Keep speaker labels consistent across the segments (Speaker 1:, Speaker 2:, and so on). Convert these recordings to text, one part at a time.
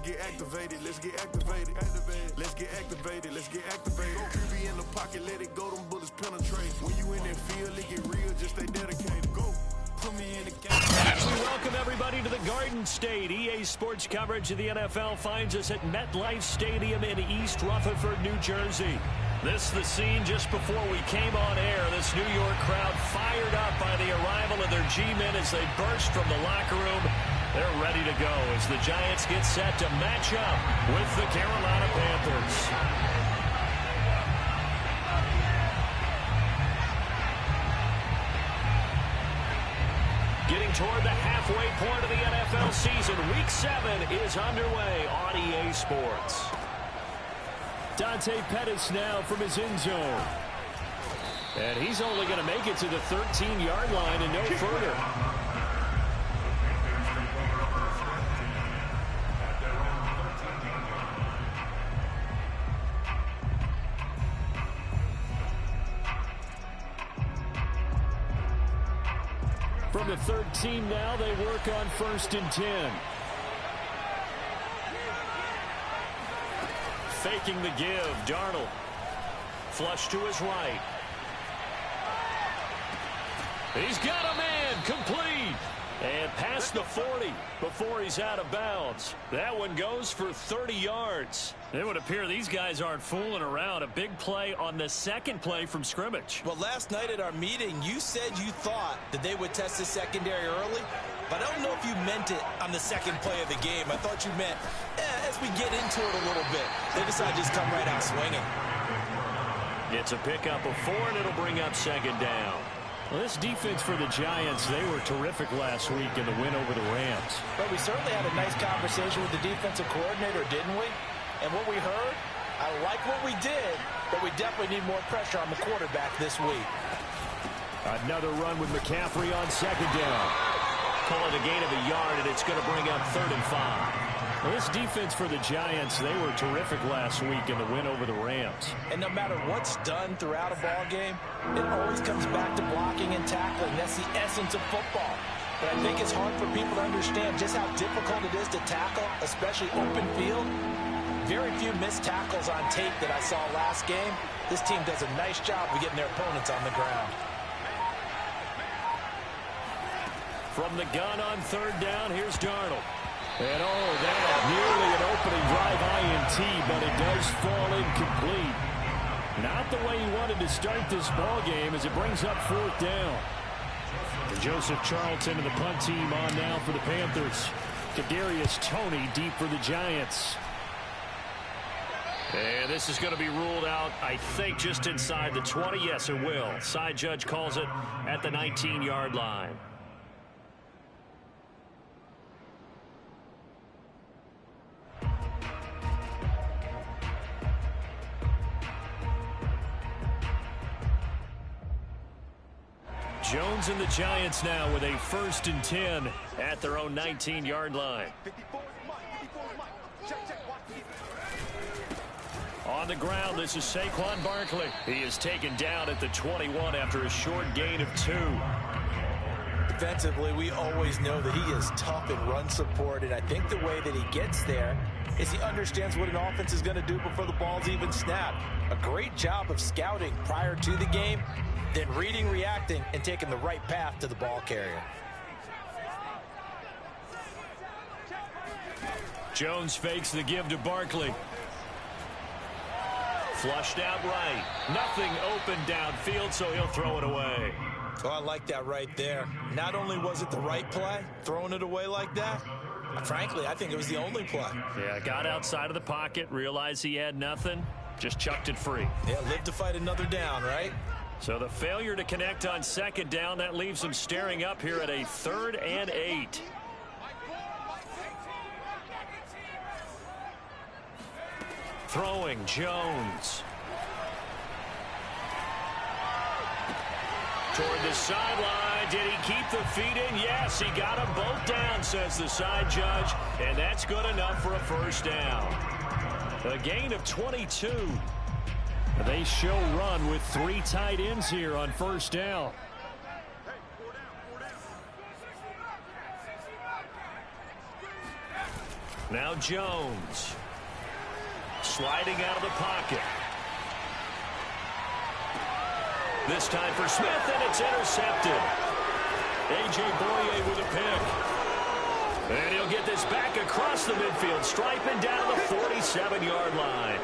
Speaker 1: get activated. Let's get activated. Let's get activated. Let's get activated. QB in the pocket, let it go. Them bullets penetrate. When you in that field, it get real. Just stay dedicated. Go. Put me in the game.
Speaker 2: We welcome everybody to the Garden State. EA Sports coverage of the NFL finds us at MetLife Stadium in East Rutherford, New Jersey. This is the scene just before we came on air. This New York crowd fired up by the arrival of their G-men as they burst from the locker room. They're ready to go as the Giants get set to match up with the Carolina Panthers. Getting toward the halfway point of the NFL season, Week 7 is underway on EA Sports. Dante Pettis now from his end zone. And he's only going to make it to the 13-yard line and no further. From the 13 now, they work on 1st and 10. Faking the give, Darnold. Flush to his right. He's got a man, complete. And past the 40 before he's out of bounds. That one goes for 30 yards. It would appear these guys aren't fooling around. A big play on the second play from scrimmage.
Speaker 3: Well, last night at our meeting, you said you thought that they would test the secondary early, but I don't know if you meant it on the second play of the game. I thought you meant, as we get into it a little bit, they decide to just come right out swinging.
Speaker 2: It's a pickup of 4, and it'll bring up 2nd down. Well, this defense for the Giants, they were terrific last week in the win over the Rams.
Speaker 4: But we certainly had a nice conversation with the defensive coordinator, didn't we? And what we heard, I like what we did, but we definitely need more pressure on the quarterback this week.
Speaker 2: Another run with McCaffrey on 2nd down. Call it a gain of a yard, and it's going to bring up 3rd and 5. Well, this defense for the Giants, they were terrific last week in the win over the Rams.
Speaker 4: And no matter what's done throughout a ball game, it always comes back to blocking and tackling. That's the essence of football. But I think it's hard for people to understand just how difficult it is to tackle, especially open field. Very few missed tackles on tape that I saw last game. This team does a nice job of getting their opponents on the ground.
Speaker 2: From the gun on 3rd down, here's Darnold. And that nearly an opening drive INT, but it does fall incomplete. Not the way he wanted to start this ball game as it brings up 4th down. And Joseph Charlton and the punt team on now for the Panthers. Kadarius Toney deep for the Giants. And this is going to be ruled out, I think, just inside the 20. Yes, it will. Side judge calls it at the 19-yard line. Jones and the Giants now with a 1st and 10 at their own 19-yard line. On the ground, this is Saquon Barkley. He is taken down at the 21 after a short gain of 2.
Speaker 4: Defensively, we always know that he is tough in run support, and I think the way that he gets there is he understands what an offense is going to do before the ball's even snapped. A great job of scouting prior to the game, then reading, reacting, and taking the right path to the ball carrier.
Speaker 2: Jones fakes the give to Barkley. Flushed out right. Nothing open downfield, so he'll throw it away.
Speaker 3: Oh, I like that right there. Not only was it the right play, throwing it away like that, frankly, I think it was the only play.
Speaker 2: Yeah, got outside of the pocket, realized he had nothing, just chucked it free.
Speaker 3: Yeah, live to fight another down, right?
Speaker 2: So the failure to connect on 2nd down, that leaves him staring up here at a 3rd and 8. Throwing Jones. Toward the sideline. Did he keep the feet in? Yes, he got them both down, says the side judge. And that's good enough for a 1st down. A gain of 22. They show run with 3 tight ends here on 1st down. Now Jones. Sliding out of the pocket. This time for Smith, and it's intercepted. A.J. Boye with a pick. And he'll get this back across the midfield stripe and down to the 47-yard line.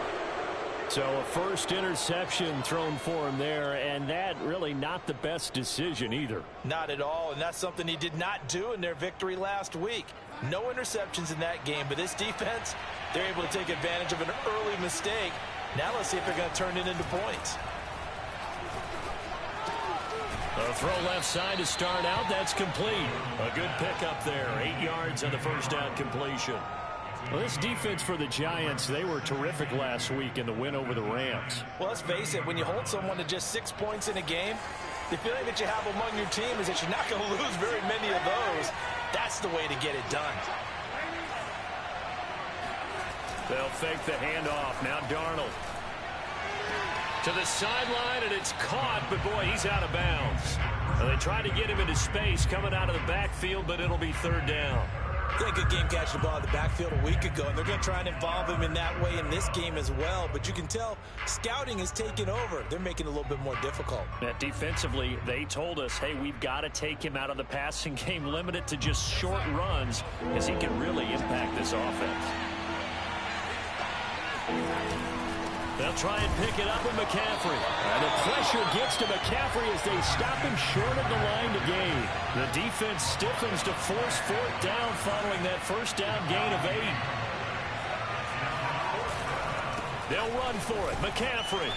Speaker 2: So a first interception thrown for him there, and that really not the best decision either.
Speaker 3: Not at all, and that's something he did not do in their victory last week. No interceptions in that game, but this defense, they're able to take advantage of an early mistake. Now let's see if they're going to turn it into points.
Speaker 2: A throw left side to start out. That's complete. A good pickup there. 8 yards on the first down completion. Well, this defense for the Giants, they were terrific last week in the win over the Rams.
Speaker 3: Well, let's face it, when you hold someone to just 6 points in a game, the feeling that you have among your team is that you're not going to lose very many of those. That's the way to get it done.
Speaker 2: They'll fake the handoff. Now Darnold. To the sideline, and it's caught, but boy, he's out of bounds. Well, they tried to get him into space coming out of the backfield, but it'll be third down.
Speaker 3: He had a good game catching the ball in the backfield a week ago, and they're going to try and involve him in that way in this game as well. But you can tell scouting is taking over. They're making it a little bit more difficult.
Speaker 2: Defensively, they told us, hey, we've got to take him out of the passing game, limit it to just short runs, as he can really impact this offense. They'll try and pick it up with McCaffrey. And the pressure gets to McCaffrey as they stop him short of the line to gain. The defense stiffens to force fourth down following that first down gain of 8. They'll run for it. McCaffrey.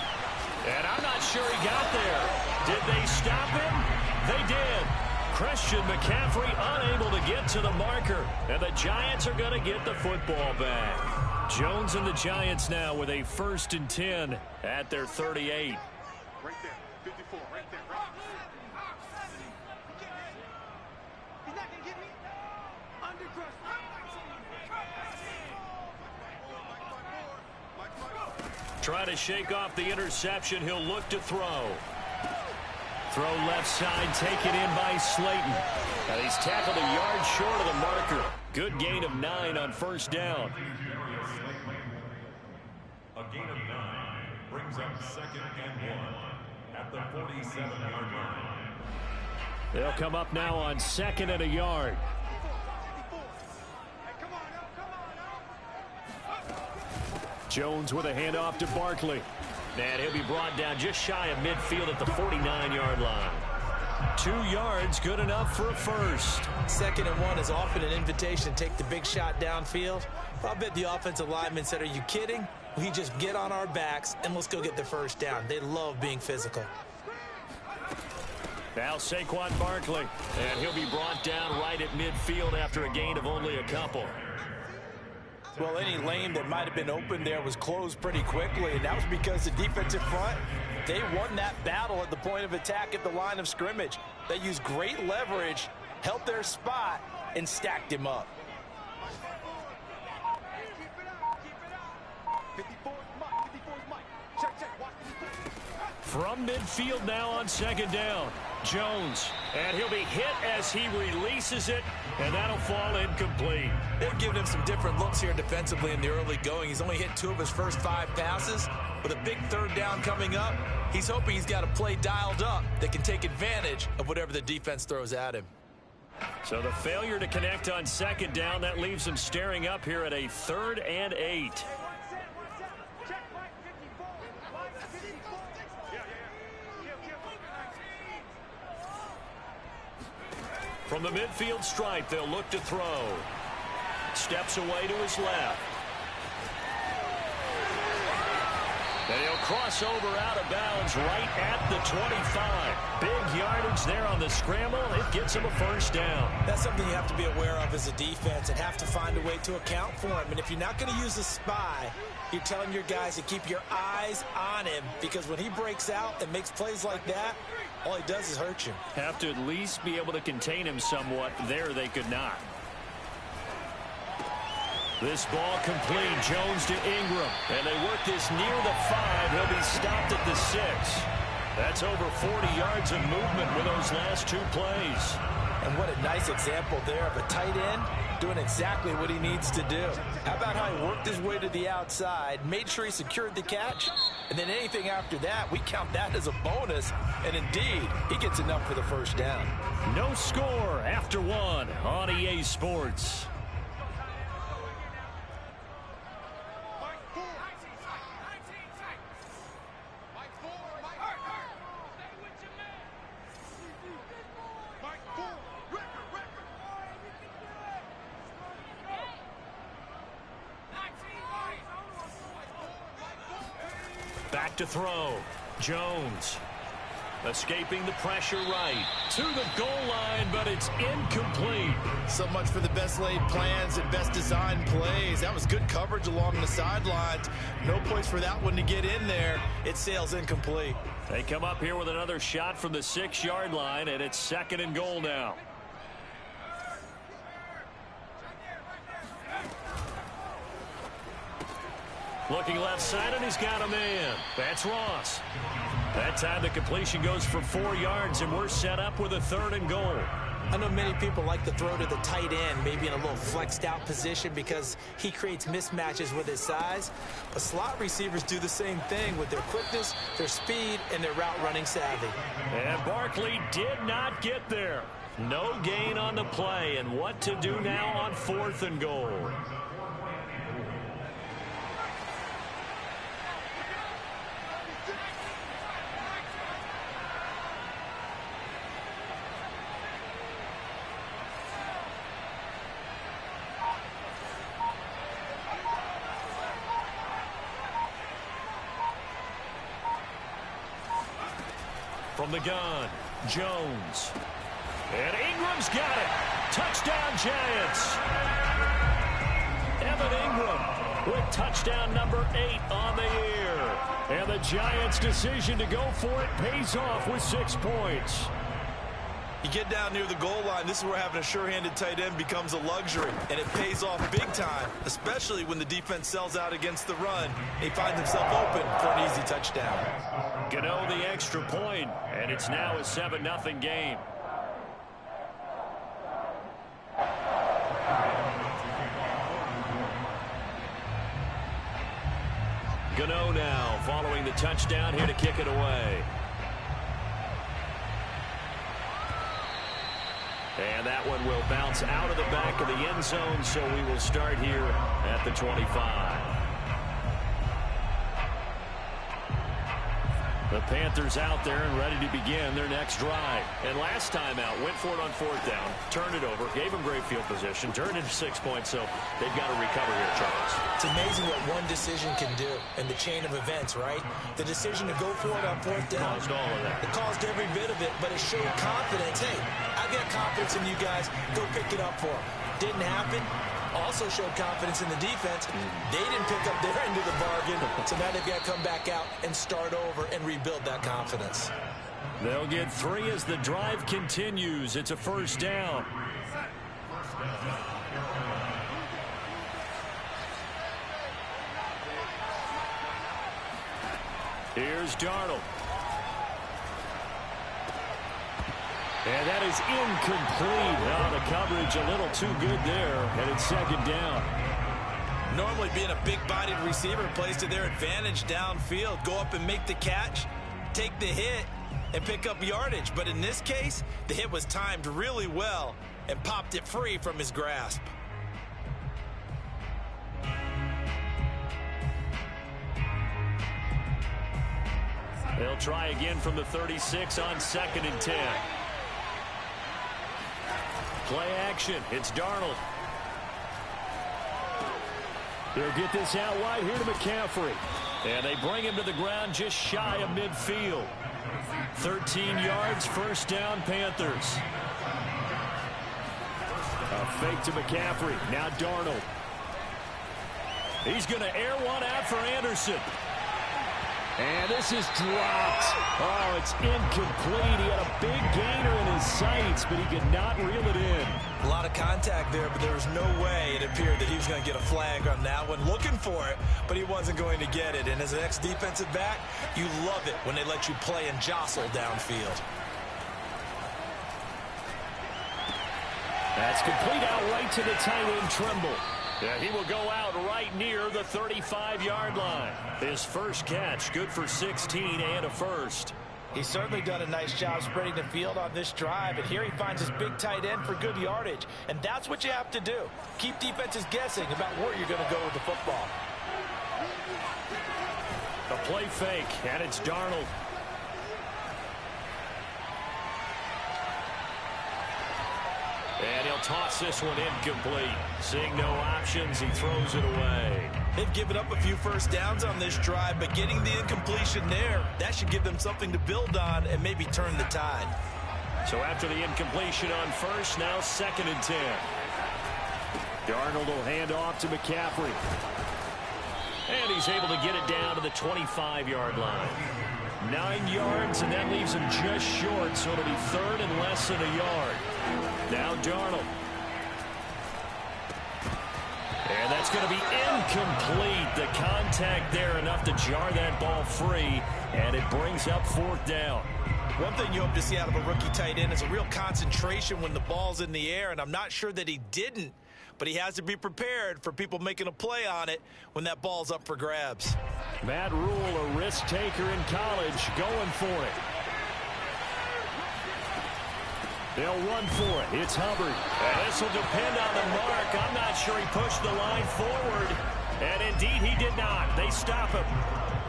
Speaker 2: And I'm not sure he got there. Did they stop him? They did. Christian McCaffrey unable to get to the marker. And the Giants are going to get the football back. Jones and the Giants now with a 1st and 10 at their 38.
Speaker 1: Right there, 54, right there, right. He's not gonna get me. Under pressure.
Speaker 2: Try to shake off the interception. He'll look to throw. Throw left side, taken in by Slayton. And he's tackled a yard short of the marker. Good gain of 9 on first down.
Speaker 5: A gain of 9 brings up 2nd and 1 at the 47-yard line.
Speaker 2: They'll come up now on 2nd and a yard. Jones with a handoff to Barkley. And he'll be brought down just shy of midfield at the 49-yard line. 2 yards, good enough for a first.
Speaker 3: 2nd and 1 is often an invitation to take the big shot downfield. I bet the offensive lineman said, are you kidding? We just get on our backs and let's go get the first down. They love being physical.
Speaker 2: Now Saquon Barkley, and he'll be brought down right at midfield after a gain of only a couple.
Speaker 3: Well, any lane that might have been open there was closed pretty quickly, and that was because the defensive front, they won that battle at the point of attack at the line of scrimmage. They used great leverage, held their spot, and stacked him up.
Speaker 2: From midfield now on 2nd down. Jones, and he'll be hit as he releases it, and that'll fall incomplete.
Speaker 3: They've given him some different looks here defensively in the early going. He's only hit 2 of his first 5 passes. With a big third down coming up, he's hoping he's got a play dialed up that can take advantage of whatever the defense throws at him.
Speaker 2: So the failure to connect on 2nd down, that leaves him staring up here at a 3rd and 8. From the midfield stripe, they'll look to throw. Steps away to his left. And he'll cross over out of bounds right at the 25. Big yardage there on the scramble. It gets him a first down.
Speaker 3: That's something you have to be aware of as a defense and have to find a way to account for him. And if you're not going to use a spy, you're telling your guys to keep your eyes on him, because when he breaks out and makes plays like that, all he does is hurt you.
Speaker 2: Have to at least be able to contain him somewhat. There they could not. This ball complete. Jones to Ingram. And they work this near the 5. He'll be stopped at the 6. That's over 40 yards of movement with those last 2 plays.
Speaker 4: And what a nice example there of a tight end doing exactly what he needs to do. How about how he worked his way to the outside, made sure he secured the catch, and then anything after that, we count that as a bonus. And indeed, he gets enough for the first down.
Speaker 2: No score after one on EA Sports. Back to throw. Jones. Escaping the pressure right. To the goal line, but it's incomplete.
Speaker 3: So much for the best laid plans and best designed plays. That was good coverage along the sidelines. No place for that one to get in there. It sails incomplete.
Speaker 2: They come up here with another shot from the 6-yard line, and it's 2nd and goal now. Looking left side, and he's got a man. That's Ross. That time the completion goes for 4 yards, and we're set up with a 3rd and goal.
Speaker 4: I know many people like to throw to the tight end, maybe in a little flexed out position because he creates mismatches with his size. But slot receivers do the same thing with their quickness, their speed, and their route running savvy.
Speaker 2: And Barkley did not get there. No gain on the play, and what to do now on 4th and goal. From the gun, Jones. And Ingram's got it. Touchdown, Giants. Evan Ingram with touchdown number 8 on the year. And the Giants' decision to go for it pays off with 6 points.
Speaker 3: You get down near the goal line, this is where having a sure-handed tight end becomes a luxury, and it pays off big time, especially when the defense sells out against the run. He finds himself open for an easy touchdown.
Speaker 2: Gano the extra point, and it's now a 7-0 game. Gano now following the touchdown here to kick it away. And that one will bounce out of the back of the end zone, so we will start here at the 25. The Panthers out there and ready to begin their next drive. And last time out, went for it on 4th down, turned it over, gave them great field position, turned into 6 points, so they've got to recover here, Charles.
Speaker 4: It's amazing what one decision can do in the chain of events, right? The decision to go for it on 4th down.
Speaker 2: Caused all of that.
Speaker 4: It caused every bit of it, but it showed confidence. Hey, I've got confidence in you guys. Go pick it up for them. Didn't happen. Also showed confidence in the defense. They didn't pick up their end of the bargain, so now they've got to come back out and start over and rebuild that confidence.
Speaker 2: They'll get 3 as the drive continues. It's a 1st down. Here's Darnold. And that is incomplete. Oh, the coverage a little too good there, and it's 2nd down.
Speaker 3: Normally being a big-bodied receiver plays to their advantage downfield. Go up and make the catch, take the hit, and pick up yardage. But in this case, the hit was timed really well and popped it free from his grasp.
Speaker 2: They'll try again from the 36 on 2nd and 10. Play action. It's Darnold. They'll get this out wide here to McCaffrey. And they bring him to the ground just shy of midfield. 13 yards, 1st down, Panthers. A fake to McCaffrey. Now Darnold. He's going to air one out for Anderson. And this is dropped. Oh, it's incomplete. He had a big gainer in his sights, but he could not reel it in.
Speaker 3: A lot of contact there, but there was no way it appeared that he was going to get a flag on that one. Looking for it, but he wasn't going to get it. And as an ex-defensive back, you love it when they let you play and jostle downfield.
Speaker 2: That's complete out right to the tight end, Trimble. Yeah, he will go out right near the 35-yard line. His first catch, good for 16 and a first.
Speaker 4: He's certainly done a nice job spreading the field on this drive, and here he finds his big tight end for good yardage. And that's what you have to do. Keep defenses guessing about where you're going to go with the football.
Speaker 2: A play fake, and it's Darnold. And he'll toss this one incomplete. Seeing no options, he throws it away.
Speaker 3: They've given up a few first downs on this drive, but getting the incompletion there, that should give them something to build on and maybe turn the tide.
Speaker 2: So after the incompletion on first, now 2nd and 10. Darnold will hand off to McCaffrey. And he's able to get it down to the 25-yard line. 9 yards, and that leaves him just short, so it'll be 3rd and less than a yard. Now Darnold. And that's going to be incomplete. The contact there enough to jar that ball free, and it brings up 4th down.
Speaker 3: One thing you hope to see out of a rookie tight end is a real concentration when the ball's in the air, and I'm not sure that he didn't, but he has to be prepared for people making a play on it when that ball's up for grabs.
Speaker 2: Matt Rule, a risk taker in college, going for it. They'll run for it. It's Hubbard. And this will depend on the mark. I'm not sure he pushed the line forward. And indeed he did not. They stop him.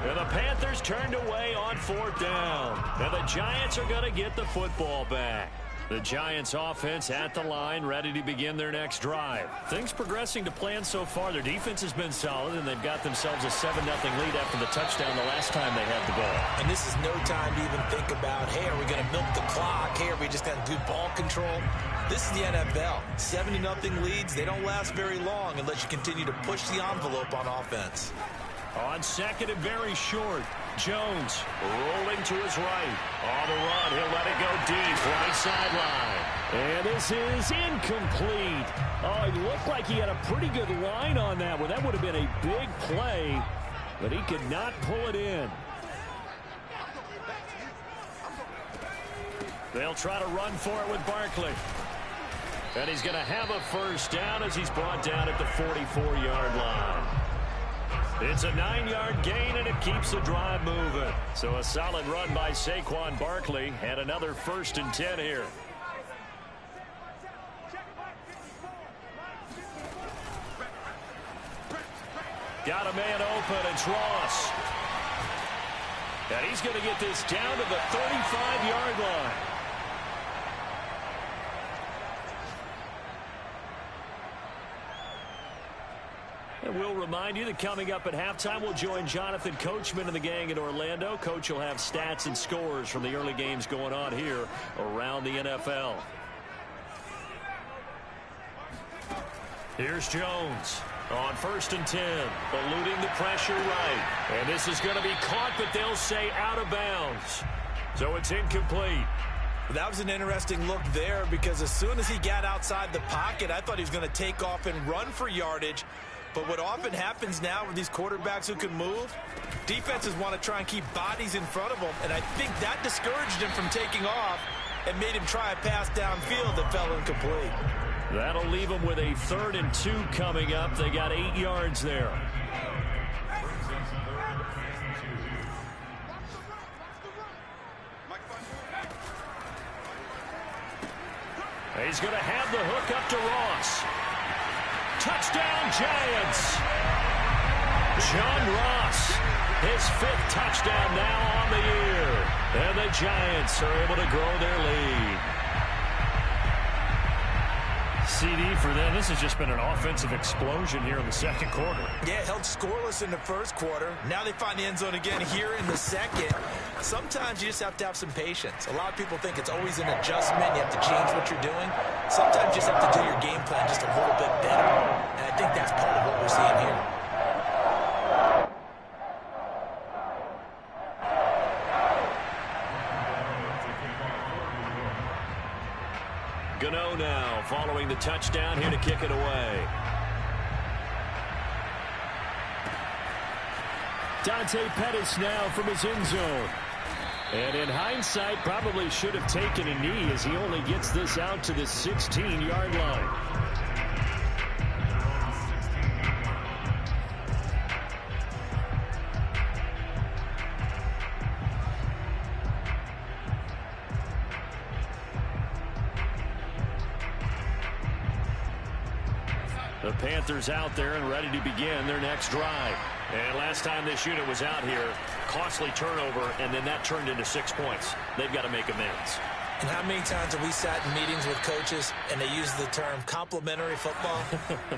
Speaker 2: And the Panthers turned away on 4th down. And the Giants are going to get the football back. The Giants offense at the line, ready to begin their next drive. Things progressing to plan so far. Their defense has been solid, and they've got themselves a 7-0 lead after the touchdown the last time they had the ball.
Speaker 3: And this is no time to even think about, hey, are we going to milk the clock? Hey, are we just going to do ball control? This is the NFL. 7-0 leads, they don't last very long unless you continue to push the envelope on offense.
Speaker 2: On 2nd and very short, Jones rolling to his right. On the run, he'll let it go deep, right sideline. And this is incomplete. Oh, it looked like he had a pretty good line on that one. That would have been a big play, but he could not pull it in. They'll try to run for it with Barkley. And he's going to have a first down as he's brought down at the 44-yard line. It's a 9-yard gain, and it keeps the drive moving. So a solid run by Saquon Barkley, and another 1st and 10 here. Got a man open, it's Ross. And he's going to get this down to the 35-yard line. And we'll remind you that coming up at halftime, we'll join Jonathan Coachman and the gang in Orlando. Coach will have stats and scores from the early games going on here around the NFL. Here's Jones on 1st and 10, eluding the pressure right. And this is going to be caught, but they'll say out of bounds. So it's incomplete.
Speaker 3: That was an interesting look there because as soon as he got outside the pocket, I thought he was going to take off and run for yardage. But what often happens now with these quarterbacks who can move, defenses want to try and keep bodies in front of them, and I think that discouraged him from taking off and made him try a pass downfield that fell incomplete.
Speaker 2: That'll leave them with a 3rd and 2 coming up. They got 8 yards there. He's going to have the hook up to Ross. Touchdown, Giants. John Ross, his 5th touchdown now on the year. And the Giants are able to grow their lead. CD for them. This has just been an offensive explosion here in the 2nd quarter.
Speaker 3: Yeah, held scoreless in the 1st quarter. Now they find the end zone again here in the 2nd. Sometimes you just have to have some patience. A lot of people think it's always an adjustment. You have to change what you're doing. Sometimes you just have to do your game plan just a little bit better. And I think that's part of what we're seeing here.
Speaker 2: Gano now following the touchdown here to kick it away. Dante Pettis now from his end zone. And in hindsight, probably should have taken a knee as he only gets this out to the 16-yard line. The Panthers out there and ready to begin their next drive. And last time this unit was out here, costly turnover, and then that turned into 6 points. They've got to make amends.
Speaker 4: And how many times have we sat in meetings with coaches and they use the term complementary football?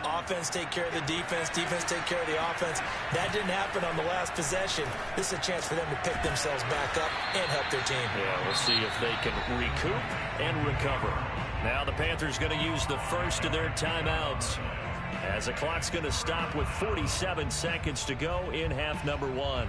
Speaker 4: Offense take care of the defense, defense take care of the offense. That didn't happen on the last possession. This is a chance for them to pick themselves back up and help their team.
Speaker 2: Yeah, we'll see if they can recoup and recover. Now the Panthers going to use the first of their timeouts, as the clock's going to stop with 47 seconds to go in half number 1.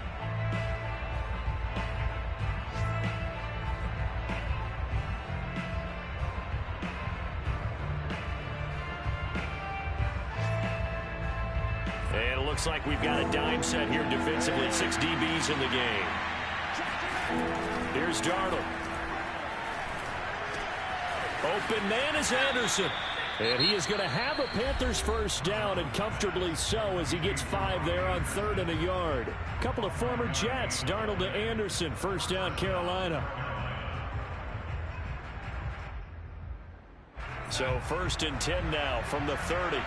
Speaker 2: And it looks like we've got a dime set here defensively. 6 DBs in the game. Here's Darnold. Open man is Anderson. And he is going to have a Panthers first down, and comfortably so, as he gets 5 there on 3rd and a yard. Couple of former Jets, Darnold to Anderson, first down Carolina. So 1st and 10 now from the 30.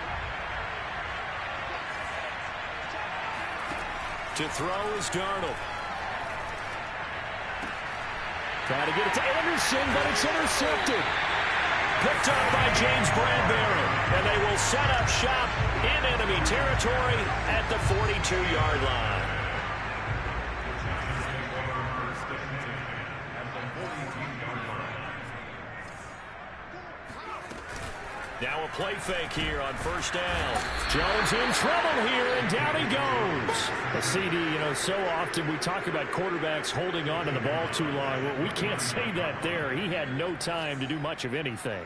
Speaker 2: To throw is Darnold. Trying to get it to Anderson, but it's intercepted. Picked up by James Bradbury, and they will set up shop in enemy territory at the 42-yard line. Now a play fake here on first down. Jones in trouble here, and down he goes. A CD, so often we talk about quarterbacks holding on to the ball too long. Well, we can't say that there. He had no time to do much of anything.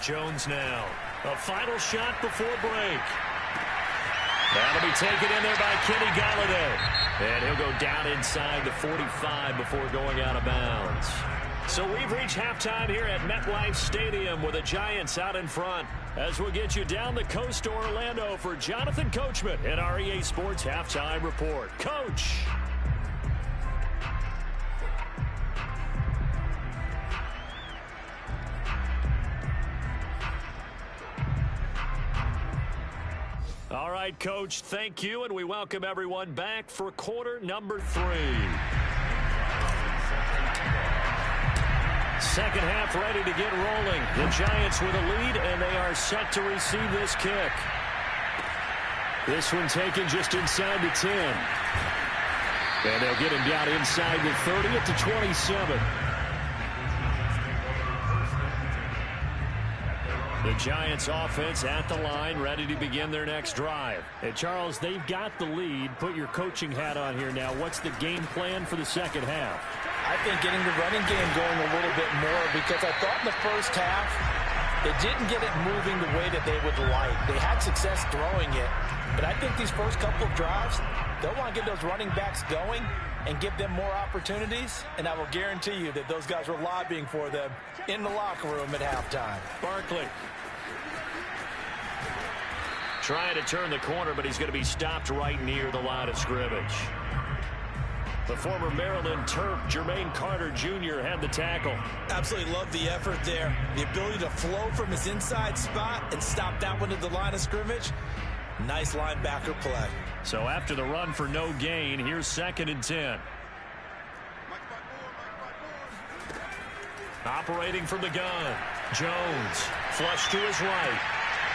Speaker 2: Jones now. A final shot before break. That'll be taken in there by Kenny Galladay. And he'll go down inside the 45 before going out of bounds. So we've reached halftime here at MetLife Stadium with the Giants out in front, as we'll get you down the coast to Orlando for Jonathan Coachman at our EA Sports Halftime Report. Coach. All right, Coach, thank you, and we welcome everyone back for quarter number 3. Second half ready to get rolling. The Giants with a lead, and they are set to receive this kick. This one taken just inside the 10. And they'll get him down inside the 30 at the 27. The Giants offense at the line, ready to begin their next drive. And Charles, they've got the lead. Put your coaching hat on here now. What's the game plan for the second half?
Speaker 4: I think getting the running game going a little bit more, because I thought in the first half they didn't get it moving the way that they would like. They had success throwing it, but I think these first couple of drives, they'll want to get those running backs going and give them more opportunities, and I will guarantee you that those guys were lobbying for them in the locker room at halftime.
Speaker 2: Barkley trying to turn the corner, but he's going to be stopped right near the line of scrimmage. The former Maryland Terp, Jermaine Carter Jr., had the tackle.
Speaker 4: Absolutely love the effort there. The ability to flow from his inside spot and stop that one at the line of scrimmage. Nice linebacker play.
Speaker 2: So after the run for no gain, here's 2nd and 10. Operating from the gun. Jones, flush to his right.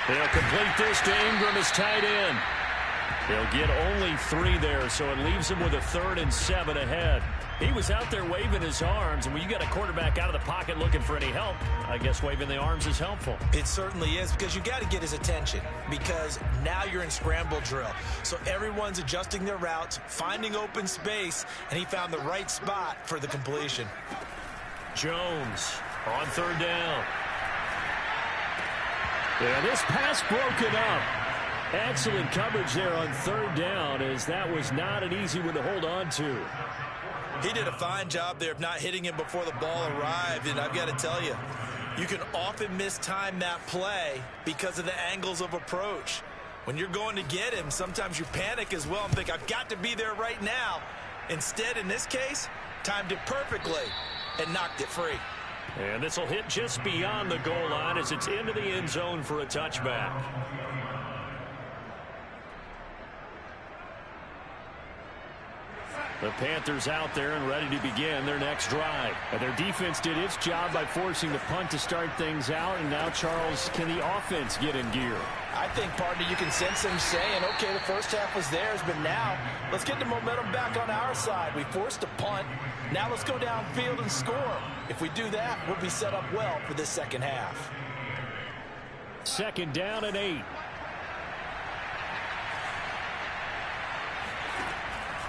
Speaker 2: They'll complete this to Ingram as tight end. They'll get only 3 there, so it leaves him with a 3rd and 7 ahead. He was out there waving his arms, and when you got a quarterback out of the pocket looking for any help, I guess waving the arms is helpful.
Speaker 4: It certainly is, because you got to get his attention, because now you're in scramble drill. So everyone's adjusting their routes, finding open space, and he found the right spot for the completion.
Speaker 2: Jones on 3rd down. Yeah, this pass broken up. Excellent coverage there on third down, as that was not an easy one to hold on to.
Speaker 3: He did a fine job there of not hitting him before the ball arrived, and I've got to tell you, you can often mistime that play because of the angles of approach. When you're going to get him, sometimes you panic as well and think, I've got to be there right now. Instead, in this case, timed it perfectly and knocked it free.
Speaker 2: And this will hit just beyond the goal line as it's into the end zone for a touchback. The Panthers out there and ready to begin their next drive. Their defense did its job by forcing the punt to start things out. And now, Charles, can the offense get in gear?
Speaker 4: I think, partner, you can sense them saying, okay, the first half was theirs, but now let's get the momentum back on our side. We forced a punt. Now let's go downfield and score. If we do that, we'll be set up well for this second half.
Speaker 2: 2nd down and 8.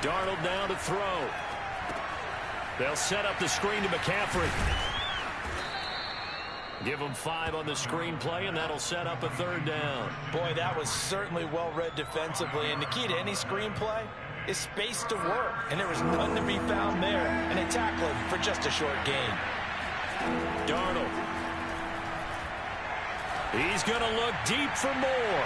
Speaker 2: Darnold down to throw. They'll set up the screen to McCaffrey. Give them 5 on the screenplay, and that'll set up a 3rd down.
Speaker 4: Boy, that was certainly well-read defensively, and the key to any screenplay is space to work, and there was none to be found there, and they tackled him for just a short gain.
Speaker 2: Darnold. He's going to look deep for more.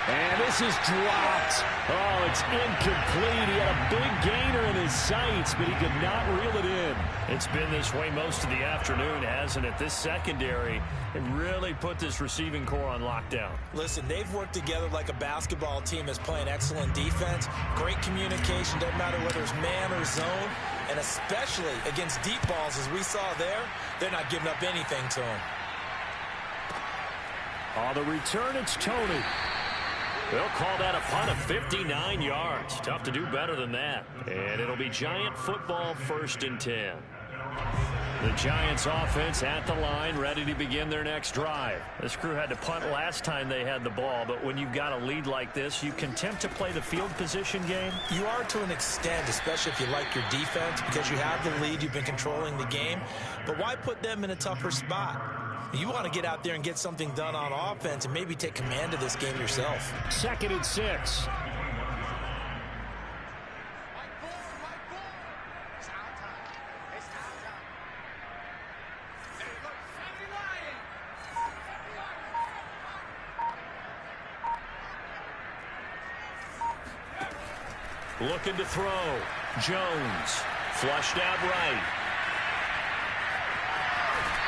Speaker 2: And this is dropped. Oh, it's incomplete. He had a big gainer in his sights, but he could not reel it in. It's been this way most of the afternoon, hasn't it? This secondary, it really put this receiving core on lockdown.
Speaker 3: Listen, they've worked together like a basketball team that's playing excellent defense. Great communication, doesn't matter whether it's man or zone. And especially against deep balls, as we saw there, they're not giving up anything to them.
Speaker 2: On the return, it's Tony. They'll call that a punt of 59 yards. Tough to do better than that. And it'll be Giant football, 1st and 10. The Giants offense at the line, ready to begin their next drive. This crew had to punt last time they had the ball, but when you've got a lead like this, you can tempt to play the field position game.
Speaker 3: You are to an extent, especially if you like your defense, because you have the lead, you've been controlling the game. But why put them in a tougher spot? You want to get out there and get something done on offense and maybe take command of this game yourself.
Speaker 2: 2nd and 6. Looking to throw. Jones. Flushed out right.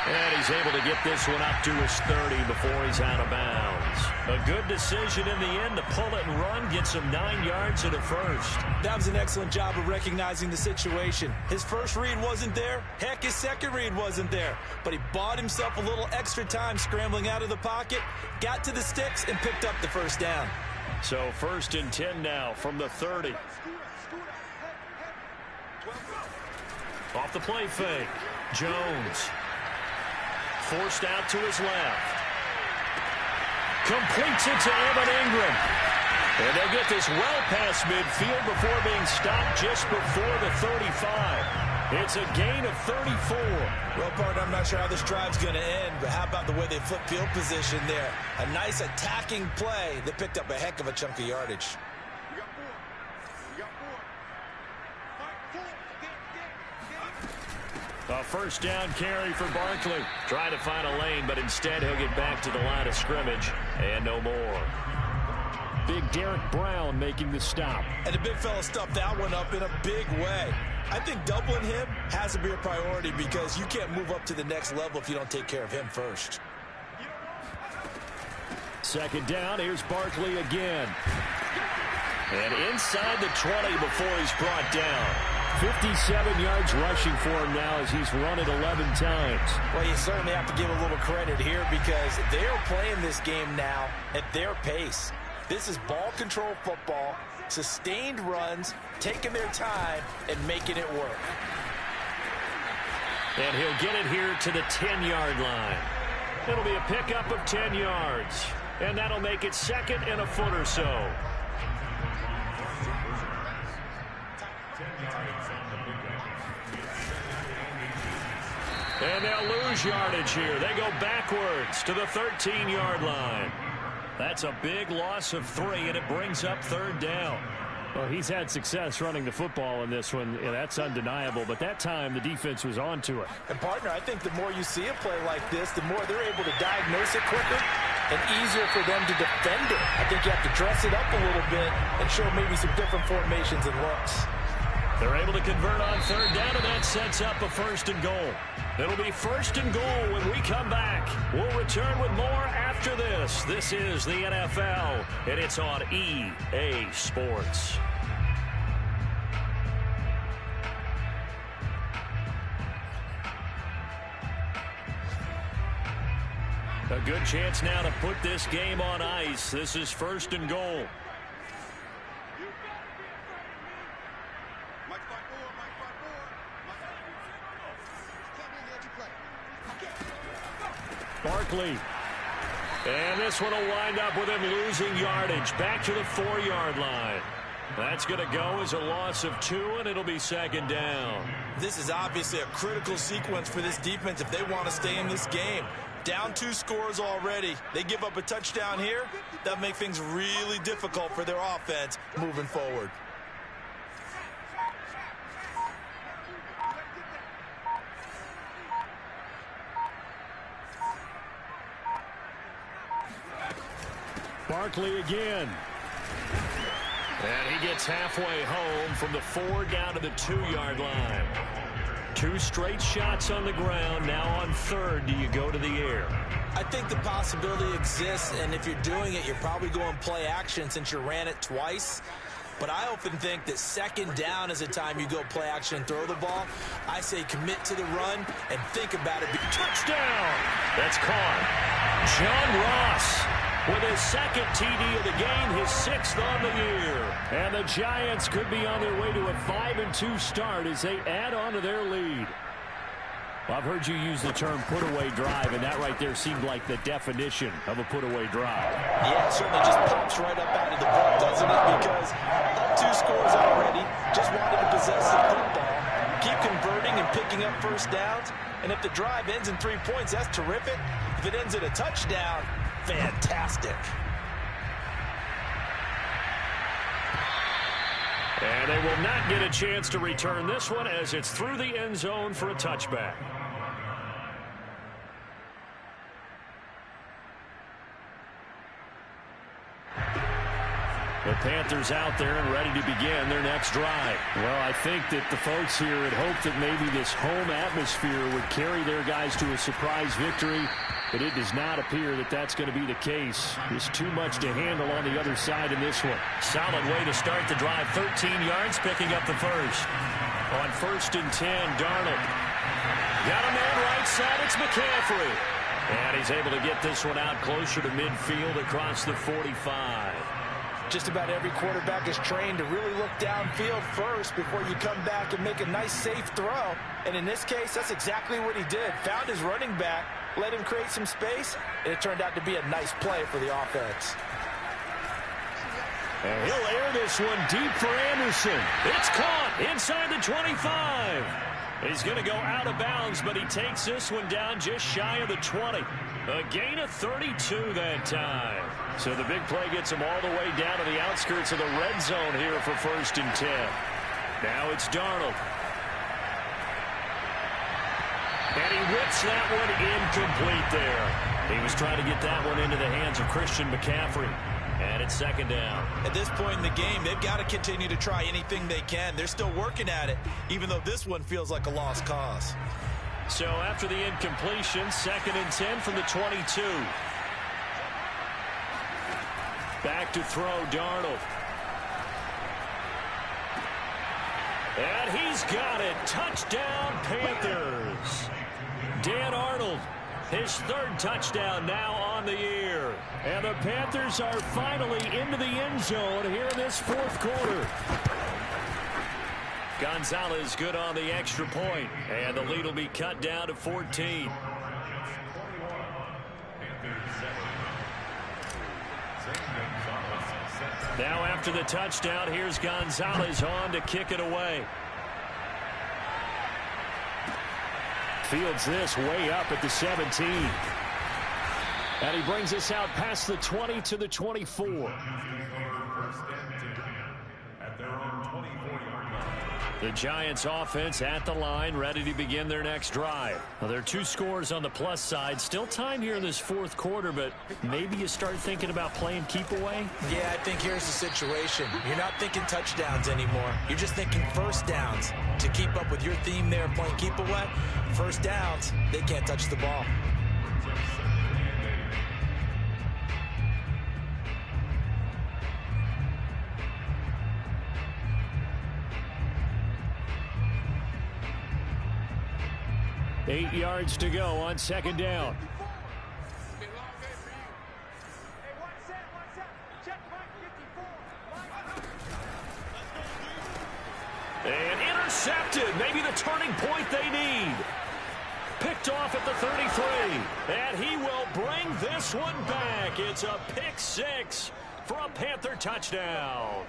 Speaker 2: And he's able to get this one up to his 30 before he's out of bounds. A good decision in the end to pull it and run, get some 9 yards in the first.
Speaker 3: That was an excellent job of recognizing the situation. His first read wasn't there. Heck, his second read wasn't there. But he bought himself a little extra time scrambling out of the pocket, got to the sticks, and picked up the first down.
Speaker 2: So 1st and 10 now from the 30. Off the play fake. Jones. Forced out to his left. Completes it to Evan Ingram. And they get this well past midfield before being stopped just before the 35. It's a gain of 34.
Speaker 3: Well, partner, I'm not sure how this drive's going to end, but how about the way they flip field position there? A nice attacking play that picked up a heck of a chunk of yardage.
Speaker 2: A 1st down carry for Barkley. Trying to find a lane, but instead he'll get back to the line of scrimmage and no more. Big Derek Brown making the stop.
Speaker 3: And the big fella stuffed that one up in a big way. I think doubling him has to be a priority because you can't move up to the next level if you don't take care of him first.
Speaker 2: 2nd down, here's Barkley again. And inside the 20 before he's brought down. 57 yards rushing for him now as he's run it 11 times.
Speaker 3: Well, you certainly have to give a little credit here because they're playing this game now at their pace. This is ball control football, sustained runs, taking their time, and making it work.
Speaker 2: And he'll get it here to the 10-yard line. It'll be a pickup of 10 yards. And that'll make it 2nd and a foot or so. And they'll lose yardage here. They go backwards to the 13-yard line. That's a big loss of 3, and it brings up 3rd down.
Speaker 6: Well, he's had success running the football in this one. Yeah, that's undeniable. But that time, the defense was on to it.
Speaker 4: And, partner, I think the more you see a play like this, the more they're able to diagnose it quicker and easier for them to defend it. I think you have to dress it up a little bit and show maybe some different formations and looks.
Speaker 2: They're able to convert on 3rd down, and that sets up a 1st and goal. It'll be 1st and goal when we come back. We'll return with more after this. This is the NFL, and it's on EA Sports. A good chance now to put this game on ice. This is 1st and goal. Barkley. And this one will wind up with him losing yardage. Back to the 4-yard line. That's going to go as a loss of 2, and it'll be 2nd down.
Speaker 3: This is obviously a critical sequence for this defense if they want to stay in this game. Down 2 scores already. They give up a touchdown here. That'll make things really difficult for their offense moving forward.
Speaker 2: Barkley again. And he gets halfway home from the 4 down to the 2-yard line. 2 straight shots on the ground. Now on 3rd, do you go to the air?
Speaker 3: I think the possibility exists, and if you're doing it, you're probably going play action since you ran it twice. But I often think that 2nd down is a time you go play action and throw the ball. I say commit to the run and think about it.
Speaker 2: Touchdown! That's caught. John Ross with his 2nd TD of the game, his 6th on the year. And the Giants could be on their way to a 5-2 start as they add on to their lead. Well, I've heard you use the term put-away drive, and that right there seemed like the definition of a put-away drive.
Speaker 3: Yeah, it certainly just pops right up out of the book, doesn't it? Because up 2 scores already, just wanted to possess the football, keep converting and picking up 1st downs. And if the drive ends in 3 points, that's terrific. If it ends in a touchdown, fantastic.
Speaker 2: And they will not get a chance to return this one as it's through the end zone for a touchback. The Panthers out there and ready to begin their next drive. Well, I think that the folks here had hoped that maybe this home atmosphere would carry their guys to a surprise victory, but it does not appear that that's going to be the case. There's too much to handle on the other side in this one. Solid way to start the drive. 13 yards, picking up the 1st. On 1st and 10, Darnold. Got a man right side. It's McCaffrey. And he's able to get this one out closer to midfield across the 45.
Speaker 4: Just about every quarterback is trained to really look downfield first before you come back and make a nice, safe throw. And in this case, that's exactly what he did. Found his running back, let him create some space, and it turned out to be a nice play for the offense.
Speaker 2: And he'll air this one deep for Anderson. It's caught inside the 25. He's going to go out of bounds, but he takes this one down just shy of the 20. A gain of 32 that time. So the big play gets him all the way down to the outskirts of the red zone here for 1st and 10. Now it's Darnold. And he whips that one incomplete there. He was trying to get that one into the hands of Christian McCaffrey. And it's 2nd down.
Speaker 3: At this point in the game, they've got to continue to try anything they can. They're still working at it, even though this one feels like a lost cause.
Speaker 2: So after the incompletion, 2nd and 10 from the 22. Back to throw, Darnold. And he's got it. Touchdown, Panthers. Dan Arnold, his 3rd touchdown now on the year. And the Panthers are finally into the end zone here in this 4th quarter. Gonzalez good on the extra point, and the lead will be cut down to 14. Now after the touchdown, here's Gonzalez on to kick it away. Fields this way up at the 17.
Speaker 6: And he brings us out past the 20 to the 24.
Speaker 5: At their own 24-yard line.
Speaker 6: The Giants offense at the line, ready to begin their next drive. Well, there are 2 scores on the plus side. Still time here in this fourth quarter, but maybe you start thinking about playing keep away?
Speaker 3: Yeah, I think here's the situation. You're not thinking touchdowns anymore. You're just thinking first downs. To keep up with your theme there, playing keep away, first downs, they can't touch the ball.
Speaker 6: Eight yards to go on second down. And intercepted. Maybe the turning point they need. Picked off at the 33. And he will bring this one back. It's a pick 6 for a Panther touchdown.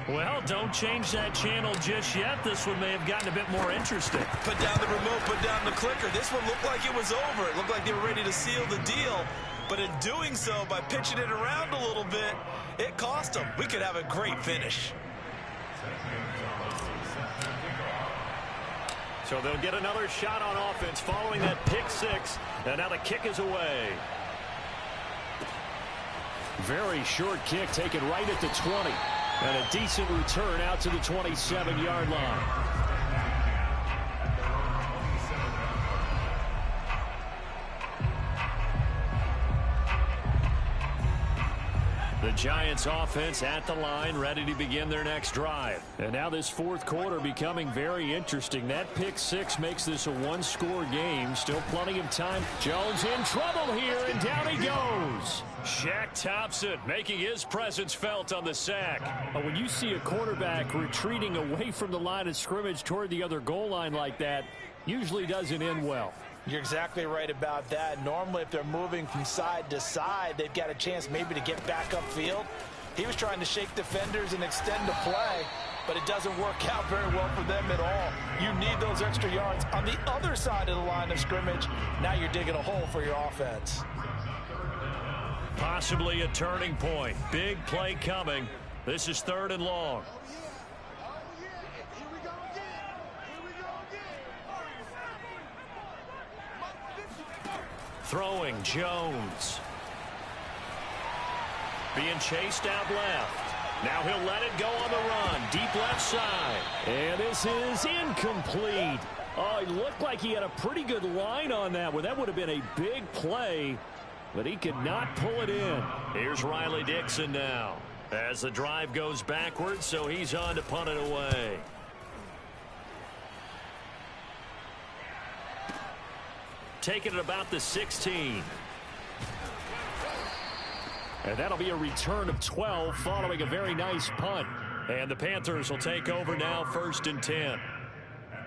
Speaker 6: Well, don't change that channel just yet. This one may have gotten a bit more interesting.
Speaker 3: Put down the remote, put down the clicker. This one looked like it was over. It looked like they were ready to seal the deal. But in doing so, by pitching it around a little bit, it cost them. We could have a great finish.
Speaker 6: So they'll get another shot on offense following that pick 6. And now the kick is away. Very short kick taken right at the 20. And a decent return out to the 27-yard line. The Giants offense at the line, ready to begin their next drive. And now this fourth quarter becoming very interesting. That pick 6 makes this a one-score game. Still plenty of time. Jones in trouble here, and down he goes. Shaq Thompson making his presence felt on the sack. When you see a quarterback retreating away from the line of scrimmage toward the other goal line like that, usually doesn't end well.
Speaker 3: You're exactly right about that. Normally, if they're moving from side to side, they've got a chance maybe to get back upfield. He was trying to shake defenders and extend the play, but it doesn't work out very well for them at all. You need those extra yards on the other side of the line of scrimmage. Now you're digging a hole for your offense.
Speaker 6: Possibly a turning point. Big play coming. This is 3rd and long. Throwing Jones. Being chased out left. Now he'll let it go on the run. Deep left side. And this is incomplete. Oh, it looked like he had a pretty good line on that one. That would have been a big play, but he could not pull it in. Here's Riley Dixon now as the drive goes backwards, so he's on to punt it away. Taking it about the 16. And that'll be a return of 12 following a very nice punt. And the Panthers will take over now, 1st and 10.
Speaker 5: At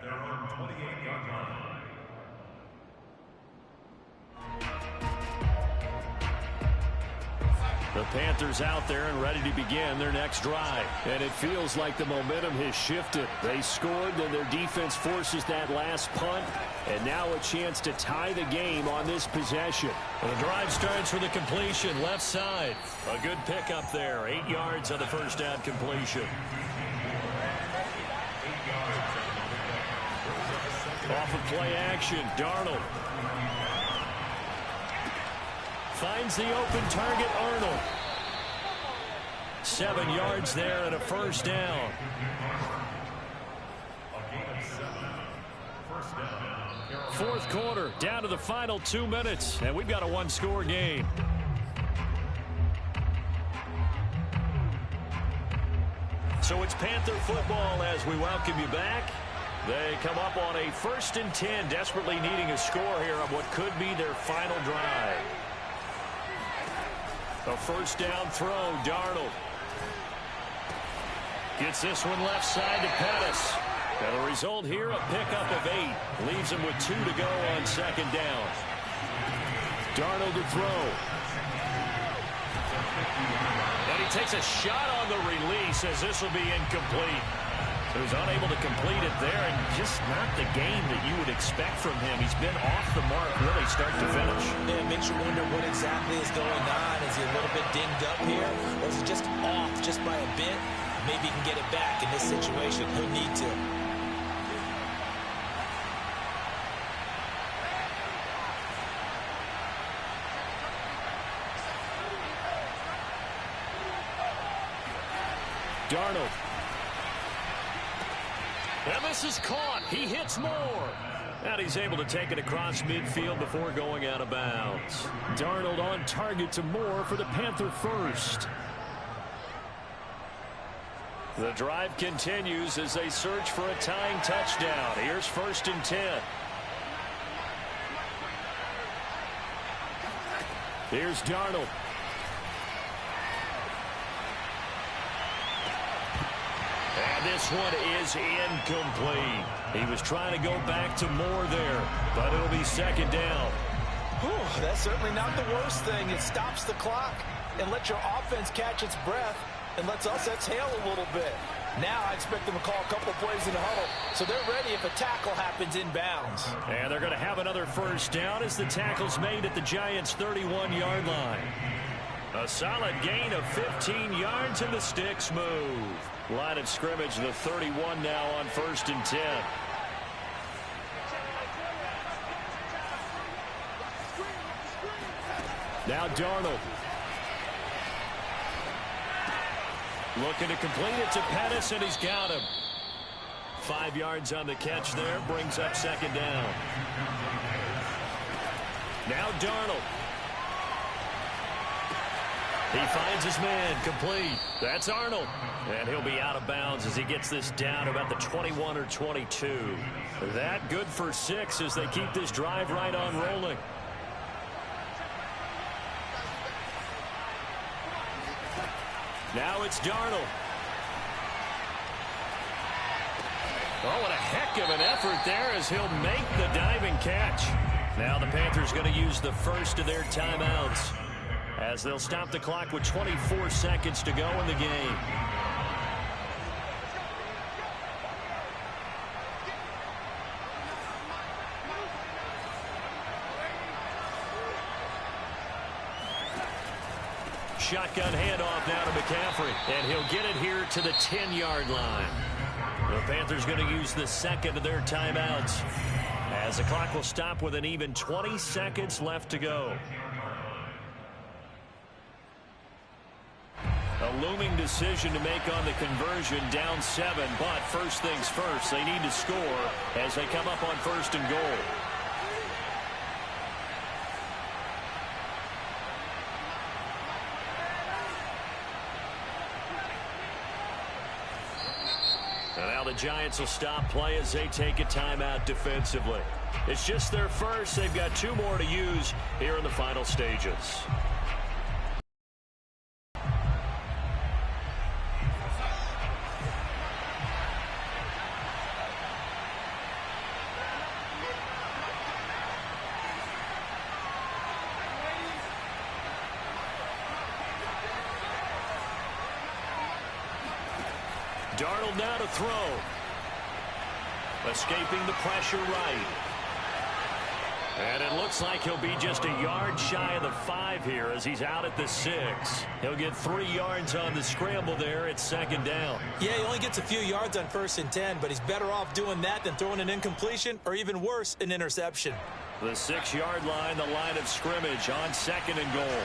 Speaker 5: their own 28-yard line.
Speaker 6: The Panthers out there and ready to begin their next drive. And it feels like the momentum has shifted. They scored, then their defense forces that last punt. And now a chance to tie the game on this possession. And the drive starts with a completion left side. A good pickup there. 8 yards on the first down completion. Off of play action, Darnold. Finds the open target, Arnold. 7 yards there and a first down. Fourth quarter, down to the final 2 minutes, and we've got a one-score game. So it's Panther football as we welcome you back. They come up on a 1st and 10, desperately needing a score here on what could be their final drive. A first down throw, Darnold. Gets this one left side to Pettis. And the result here, a pickup of 8. Leaves him with 2 to go on second down. Darnold to throw. And he takes a shot on the release as this will be incomplete. So he's unable to complete it there, and just not the game that you would expect from him. He's been off the mark really start to finish.
Speaker 4: Yeah, it makes you wonder what exactly is going on. Is he a little bit dinged up here, or is he just off just by a bit? Maybe he can get it back in this situation. He'll need to.
Speaker 6: Darnold. And this is caught. He hits more. And he's able to take it across midfield before going out of bounds. Darnold on target to Moore for the Panther first. The drive continues as they search for a tying touchdown. Here's 1st and 10. Here's Darnold. And this one is incomplete. He was trying to go back to Moore there, but it'll be 2nd down.
Speaker 4: Whew, that's certainly not the worst thing. It stops the clock and lets your offense catch its breath and lets us exhale a little bit. Now I expect them to call a couple of plays in the huddle, so they're ready if a tackle happens inbounds.
Speaker 6: And they're going to have another 1st down as the tackle's made at the Giants' 31-yard line. A solid gain of 15 yards and the sticks move. Line of scrimmage, the 31 now on 1st and 10. Now Darnold. Looking to complete it to Pettis, and he's got him. 5 yards on the catch there, brings up 2nd down. Now Darnold. He finds his man, complete. That's Arnold. And he'll be out of bounds as he gets this down about the 21 or 22. That good for 6 as they keep this drive right on rolling. Now it's Darnold. Oh, what a heck of an effort there as he'll make the diving catch. Now the Panthers going to use the first of their timeouts, as they'll stop the clock with 24 seconds to go in the game. Shotgun handoff now to McCaffrey, and he'll get it here to the 10-yard line. The Panthers going to use the second of their timeouts, as the clock will stop with an even 20 seconds left to go. A looming decision to make on the conversion, down 7, but first things first, they need to score as they come up on 1st and goal. And now the Giants will stop play as they take a timeout defensively. It's just their first. They've got 2 more to use here in the final stages. Darnold now to throw. Escaping the pressure right. And it looks like he'll be just a yard shy of the 5 here as he's out at the 6. He'll get 3 yards on the scramble there at 2nd down.
Speaker 4: Yeah, he only gets a few yards on 1st and 10, but he's better off doing that than throwing an incompletion or even worse, an interception.
Speaker 6: The 6-yard line, the line of scrimmage on 2nd and goal.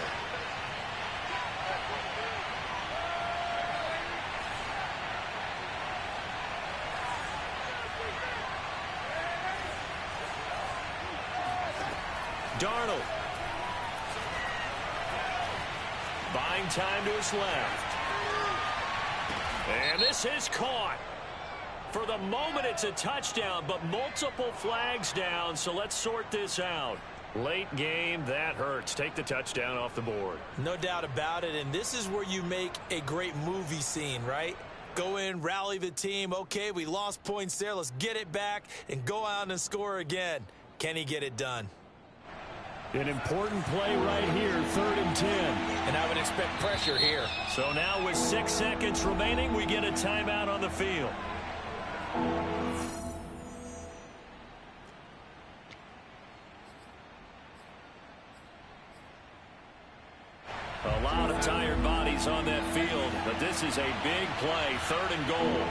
Speaker 6: Darnold. Buying time to his left. And this is caught. For the moment, it's a touchdown, but multiple flags down, so let's sort this out. Late game, that hurts. Take the touchdown off the board.
Speaker 4: No doubt about it, and this is where you make a great movie scene, right? Go in, rally the team. Okay, we lost points there. Let's get it back and go out and score again. Can he get it done?
Speaker 6: An important play right here, 3rd and 10.
Speaker 4: And I would expect pressure here.
Speaker 6: So now with 6 seconds remaining, we get a timeout on the field. A lot of tired bodies on that field, but this is a big play, 3rd and goal.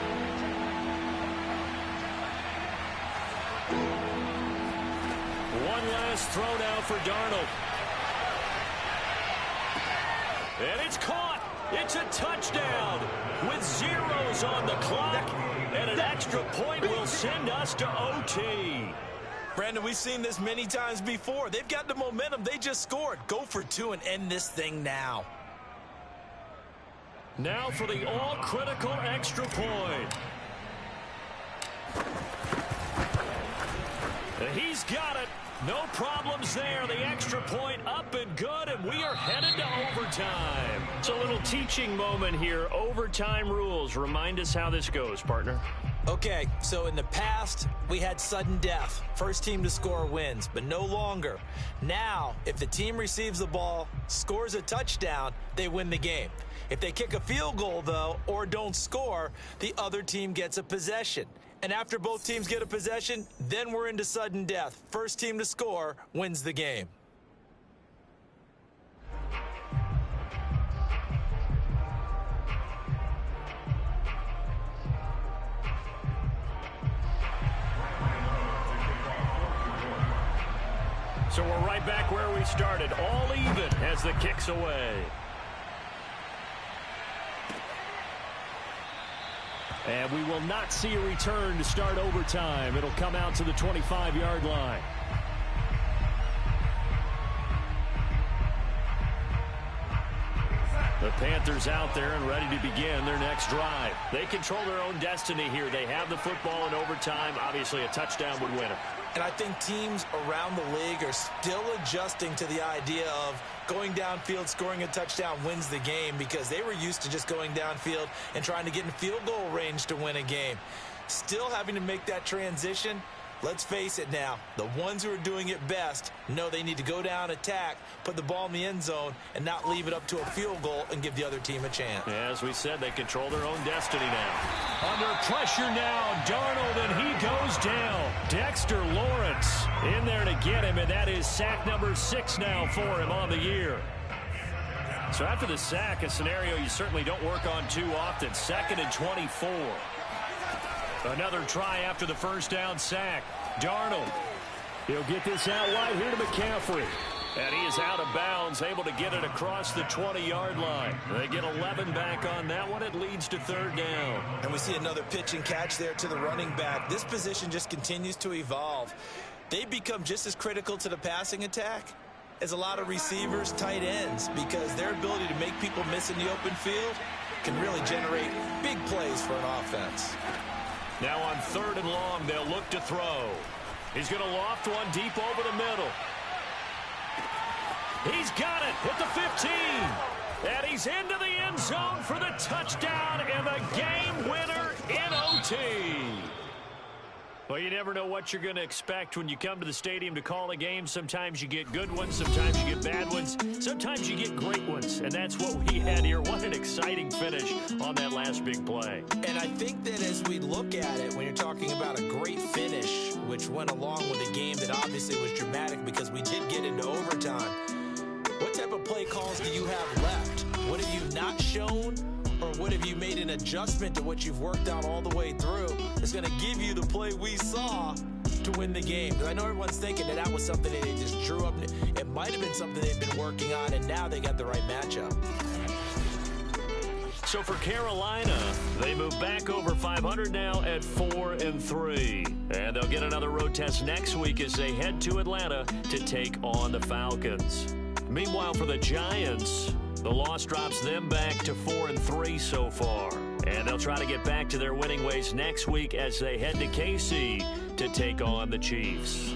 Speaker 6: One last throw now for Darnold. And it's caught. It's a touchdown with zeros on the clock. And an extra point will send us to OT.
Speaker 3: Brandon, we've seen this many times before. They've got the momentum. They just scored. Go for 2 and end this thing now.
Speaker 6: Now for the all-critical extra point. He's got it. No problems there. The extra point up and good, and we are headed to overtime. It's a little teaching moment here. Overtime rules. Remind us how this goes, partner.
Speaker 3: Okay, so in the past, we had sudden death. First team to score wins, but no longer. Now, if the team receives the ball, scores a touchdown, they win the game. If they kick a field goal, though, or don't score, the other team gets a possession. And after both teams get a possession, then we're into sudden death. First team to score wins the game.
Speaker 6: So we're right back where we started, all even as the kick's away. And we will not see a return to start overtime. It'll come out to the 25-yard line. The Panthers out there and ready to begin their next drive. They control their own destiny here. They have the football in overtime. Obviously, a touchdown would win it.
Speaker 3: And I think teams around the league are still adjusting to the idea of going downfield, scoring a touchdown wins the game, because they were used to just going downfield and trying to get in field goal range to win a game. Still having to make that transition. Let's face it now, the ones who are doing it best know they need to go down, attack, put the ball in the end zone, and not leave it up to a field goal and give the other team a chance.
Speaker 6: As we said, they control their own destiny now. Under pressure now, Darnold, and he goes down. Dexter Lawrence in there to get him, and that is sack number 6 now for him on the year. So after the sack, a scenario you certainly don't work on too often. 2nd and 24. Another try after the first down sack. Darnold. He'll get this out wide here to McCaffrey. And he is out of bounds, able to get it across the 20-yard line. They get 11 back on that one. It leads to 3rd down.
Speaker 3: And we see another pitch and catch there to the running back. This position just continues to evolve. They become just as critical to the passing attack as a lot of receivers, tight ends, because their ability to make people miss in the open field can really generate big plays for an offense.
Speaker 6: Now on 3rd and long, they'll look to throw. He's going to loft one deep over the middle. He's got it at the 15. And he's into the end zone for the touchdown and the game winner in OT. Well, you never know what you're going to expect when you come to the stadium to call a game. Sometimes you get good ones, sometimes you get bad ones, sometimes you get great ones, and that's what we had here. What an exciting finish on that last big play.
Speaker 3: And I think that as we look at it, when you're talking about a great finish, which went along with a game that obviously was dramatic because we did get into overtime, what type of play calls do you have left? What have you not shown? Or what have you made an adjustment to what you've worked out all the way through that's going to give you the play we saw to win the game? Because I know everyone's thinking that was something that they just drew up. It might have been something they've been working on, and now they got the right matchup.
Speaker 6: So for Carolina, they move back over 500 now at 4-3. And they'll get another road test next week as they head to Atlanta to take on the Falcons. Meanwhile, for the Giants, the loss drops them back to 4-3 so far. And they'll try to get back to their winning ways next week as they head to KC to take on the Chiefs.